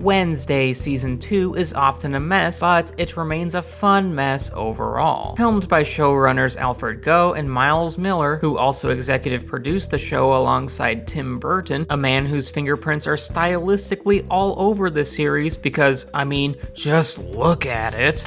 Wednesday Season 2 is often a mess, but it remains a fun mess overall. Helmed by showrunners Alfred Goh and Miles Miller, who also executive produced the show alongside Tim Burton, a man whose fingerprints are stylistically all over the series because, I mean, just look at it.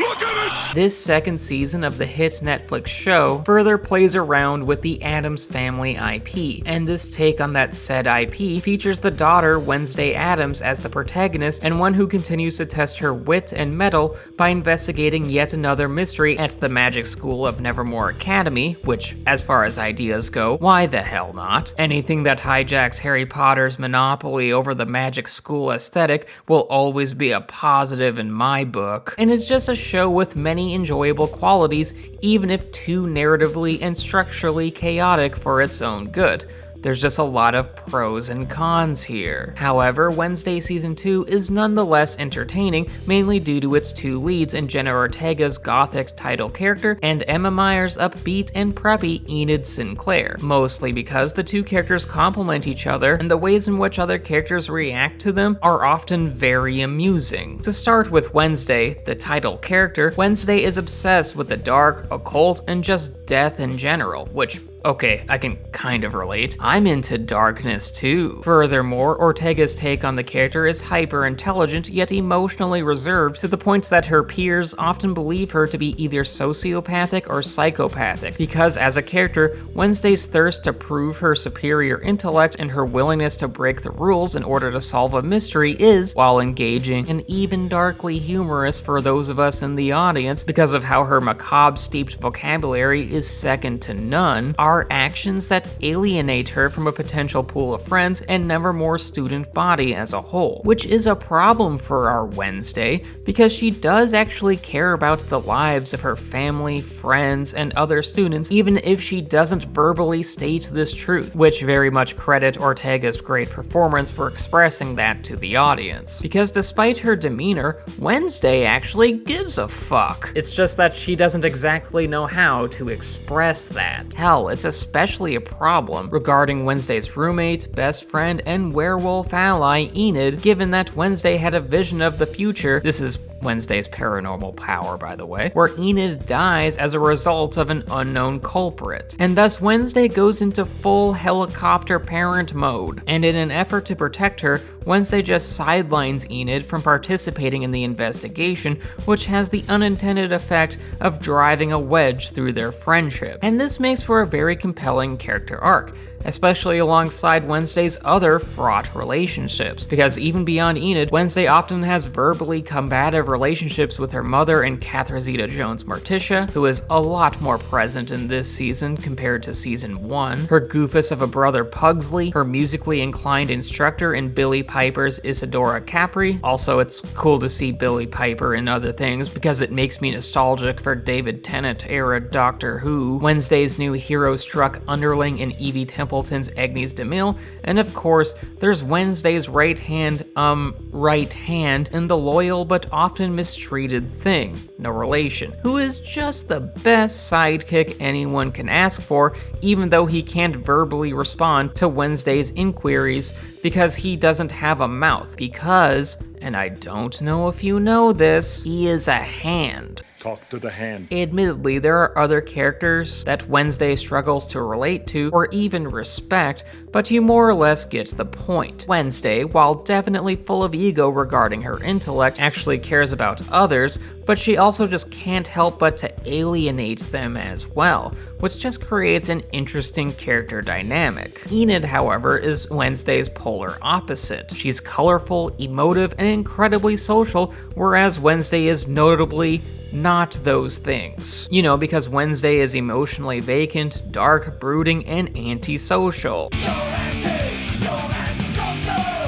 This second season of the hit Netflix show further plays around with the Addams Family IP, and this take on that said IP features the daughter Wednesday Addams as the protagonist and one who continues to test her wit and mettle by investigating yet another mystery at the Magic School of Nevermore Academy, which, as far as ideas go, why the hell not? Anything that hijacks Harry Potter's monopoly over the Magic School aesthetic will always be a positive in my book, and it's just a show with many enjoyable qualities, even if too narratively and structurally chaotic for its own good. There's just a lot of pros and cons here. However, Wednesday Season 2 is nonetheless entertaining, mainly due to its two leads in Jenna Ortega's gothic title character and Emma Myers' upbeat and preppy Enid Sinclair, mostly because the two characters complement each other and the ways in which other characters react to them are often very amusing. To start with Wednesday, the title character, Wednesday is obsessed with the dark, occult, and just death in general, which, okay, I can kind of relate. I'm into darkness too. Furthermore, Ortega's take on the character is hyper-intelligent yet emotionally reserved to the point that her peers often believe her to be either sociopathic or psychopathic, because as a character, Wednesday's thirst to prove her superior intellect and her willingness to break the rules in order to solve a mystery is, while engaging, and even darkly humorous for those of us in the audience because of how her macabre-steeped vocabulary is second to none, are actions that alienate her from a potential pool of friends and Nevermore student body as a whole, which is a problem for our Wednesday because she does actually care about the lives of her family, friends, and other students, even if she doesn't verbally state this truth, which very much credit Ortega's great performance for expressing that to the audience. Because despite her demeanor, Wednesday actually gives a fuck. It's just that she doesn't exactly know how to express that. Hell, it's especially a problem regarding Wednesday's roommate, best friend, and werewolf ally, Enid, given that Wednesday had a vision of the future. This is Wednesday's paranormal power, by the way, where Enid dies as a result of an unknown culprit. And thus Wednesday goes into full helicopter parent mode, and in an effort to protect her, Wednesday just sidelines Enid from participating in the investigation, which has the unintended effect of driving a wedge through their friendship. And this makes for a very compelling character arc, especially alongside Wednesday's other fraught relationships, because even beyond Enid, Wednesday often has verbally combative relationships with her mother and Catherine Zeta-Jones Morticia, who is a lot more present in this season compared to season 1, her goofus of a brother Pugsley, her musically inclined instructor in Billy Piper's Isadora Capri. Also, it's cool to see Billy Piper in other things because it makes me nostalgic for David Tennant era Doctor Who, Wednesday's new hero-struck underling in Evie Templeton's Agnes DeMille, and of course, there's Wednesday's right hand in the loyal but often mistreated Thing, no relation, who is just the best sidekick anyone can ask for, even though he can't verbally respond to Wednesday's inquiries because he doesn't have a mouth, because, and I don't know if you know this, he is a hand. Talk to the hand. Admittedly, there are other characters that Wednesday struggles to relate to or even respect, but you more or less get the point. Wednesday, while definitely full of ego regarding her intellect, actually cares about others, but she also just can't help but to alienate them as well, which just creates an interesting character dynamic. Enid, however, is Wednesday's polar opposite. She's colorful, emotive, and incredibly social, whereas Wednesday is notably not those things. You know, because Wednesday is emotionally vacant, dark, brooding, and antisocial.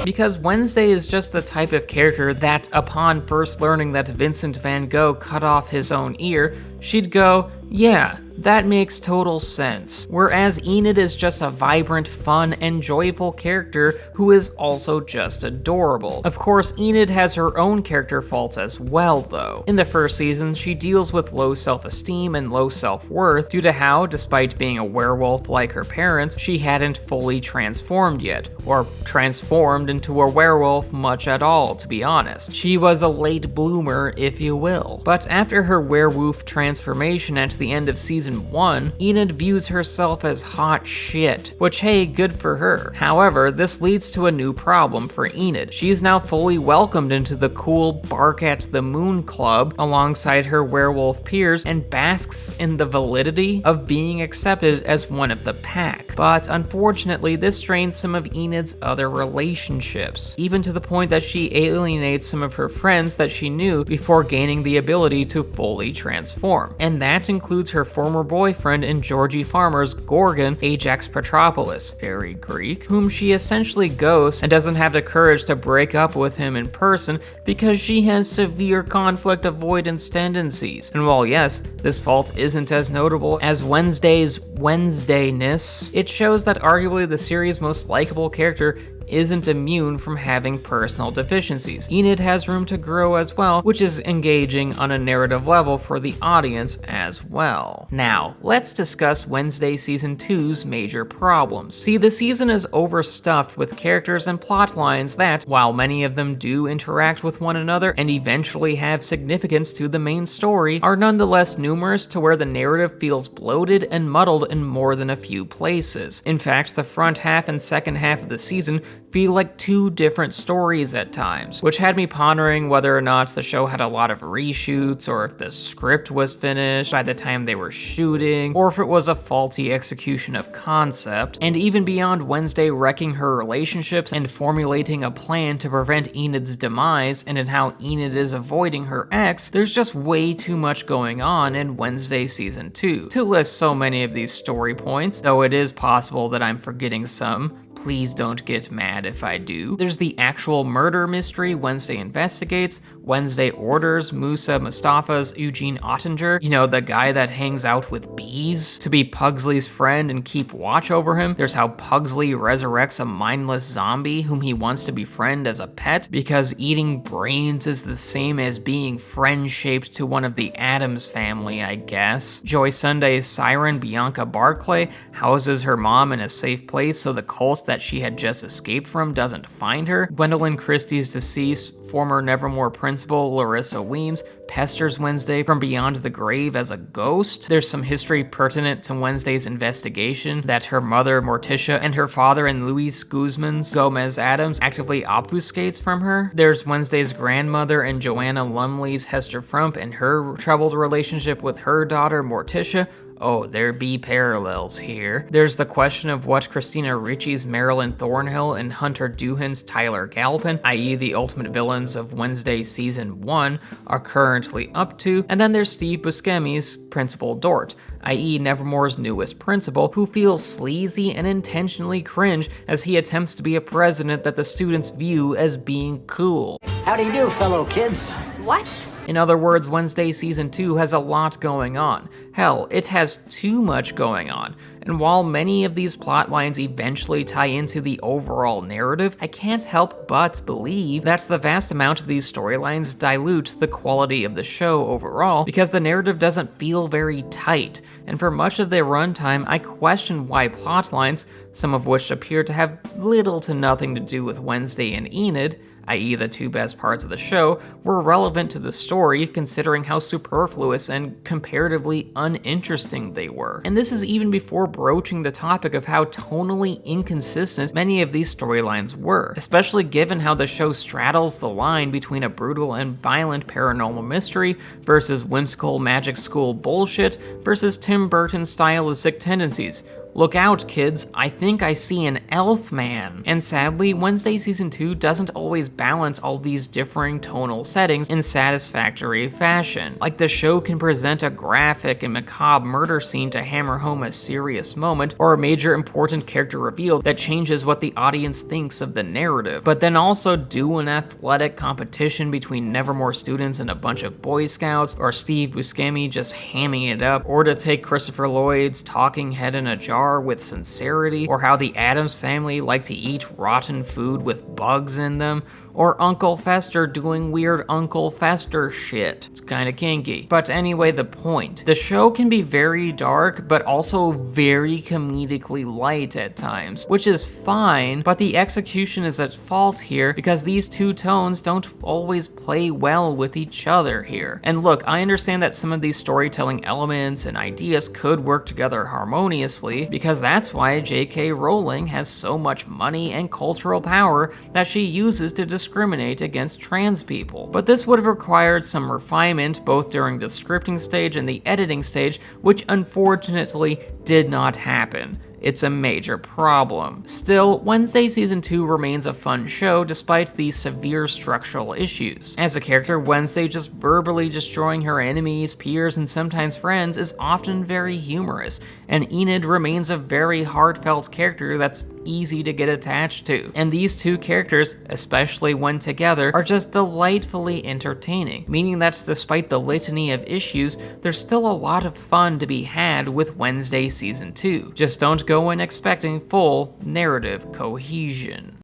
Because Wednesday is just the type of character that, upon first learning that Vincent van Gogh cut off his own ear, she'd go, "Yeah, that makes total sense." Whereas Enid is just a vibrant, fun, and joyful character who is also just adorable. Of course, Enid has her own character faults as well, though. In the first season, she deals with low self-esteem and low self-worth due to how, despite being a werewolf like her parents, she hadn't fully transformed yet, or transformed into a werewolf much at all, to be honest. She was a late bloomer, if you will. But after her werewolf transformation at the end of season 1, Enid views herself as hot shit, which hey, good for her. However, this leads to a new problem for Enid. She is now fully welcomed into the cool Bark at the Moon Club alongside her werewolf peers and basks in the validity of being accepted as one of the pack. But unfortunately, this strains some of Enid's other relationships, even to the point that she alienates some of her friends that she knew before gaining the ability to fully transform. And that includes her former boyfriend in Georgie Farmer's Gorgon, Ajax Petropoulos, very Greek, whom she essentially ghosts and doesn't have the courage to break up with him in person because she has severe conflict avoidance tendencies. And while yes, this fault isn't as notable as Wednesday's Wednesdayness, it shows that arguably the series' most likable character isn't immune from having personal deficiencies. Enid has room to grow as well, which is engaging on a narrative level for the audience as well. Now, let's discuss Wednesday Season 2's major problems. See, the season is overstuffed with characters and plot lines that, while many of them do interact with one another and eventually have significance to the main story, are nonetheless numerous to where the narrative feels bloated and muddled in more than a few places. In fact, the front half and second half of the season feel like two different stories at times, which had me pondering whether or not the show had a lot of reshoots, or if the script was finished by the time they were shooting, or if it was a faulty execution of concept. And even beyond Wednesday wrecking her relationships and formulating a plan to prevent Enid's demise, and in how Enid is avoiding her ex, there's just way too much going on in Wednesday Season 2 to list so many of these story points, though it is possible that I'm forgetting some. Please don't get mad if I do. There's the actual murder mystery Wednesday investigates, Wednesday orders Musa Mustafa's Eugene Ottinger, you know, the guy that hangs out with bees, to be Pugsley's friend and keep watch over him. There's how Pugsley resurrects a mindless zombie whom he wants to befriend as a pet because eating brains is the same as being friend-shaped to one of the Addams family, I guess. Joy Sunday's siren Bianca Barclay houses her mom in a safe place so the cult that she had just escaped from doesn't find her. Gwendolyn Christie's deceased former Nevermore principal Larissa Weems pesters Wednesday from beyond the grave as a ghost. There's some history pertinent to Wednesday's investigation that her mother Morticia and her father and Luis Gomez Adams actively obfuscates from her. There's Wednesday's grandmother and Joanna Lumley's Hester Frump and her troubled relationship with her daughter Morticia. Oh, there be parallels here. There's the question of what Christina Ricci's Marilyn Thornhill and Hunter Doohan's Tyler Galpin, i.e. the ultimate villains of Wednesday Season 1, are currently up to, and then there's Steve Buscemi's Principal Dort, i.e. Nevermore's newest principal, who feels sleazy and intentionally cringe as he attempts to be a president that the students view as being cool. How do you do, fellow kids? What? In other words, Wednesday Season 2 has a lot going on. Hell, it has too much going on. And while many of these plot lines eventually tie into the overall narrative, I can't help but believe that the vast amount of these storylines dilute the quality of the show overall because the narrative doesn't feel very tight. And for much of their runtime, I question why plot lines, some of which appear to have little to nothing to do with Wednesday and Enid, i.e. the two best parts of the show, were relevant to the story considering how superfluous and comparatively uninteresting they were. And this is even before broaching the topic of how tonally inconsistent many of these storylines were, especially given how the show straddles the line between a brutal and violent paranormal mystery versus whimsical magic school bullshit versus Tim Burton's stylistic tendencies. "Look out, kids, I think I see an elf man." And sadly, Wednesday Season 2 doesn't always balance all these differing tonal settings in satisfactory fashion. Like, the show can present a graphic and macabre murder scene to hammer home a serious moment, or a major important character reveal that changes what the audience thinks of the narrative, but then also do an athletic competition between Nevermore students and a bunch of Boy Scouts, or Steve Buscemi just hamming it up, or to take Christopher Lloyd's talking head in a jar with sincerity, or how the Addams family like to eat rotten food with bugs in them, or Uncle Fester doing weird Uncle Fester shit. It's kinda kinky. But anyway, the point. The show can be very dark, but also very comedically light at times, which is fine, but the execution is at fault here because these two tones don't always play well with each other here. And look, I understand that some of these storytelling elements and ideas could work together harmoniously, because that's why J.K. Rowling has so much money and cultural power that she uses to discriminate against trans people. But this would have required some refinement both during the scripting stage and the editing stage, which unfortunately did not happen. It's a major problem. Still, Wednesday Season 2 remains a fun show despite these severe structural issues. As a character, Wednesday just verbally destroying her enemies, peers, and sometimes friends is often very humorous, and Enid remains a very heartfelt character that's easy to get attached to. And these two characters, especially when together, are just delightfully entertaining, meaning that despite the litany of issues, there's still a lot of fun to be had with Wednesday Season 2. Just don't go in expecting full narrative cohesion.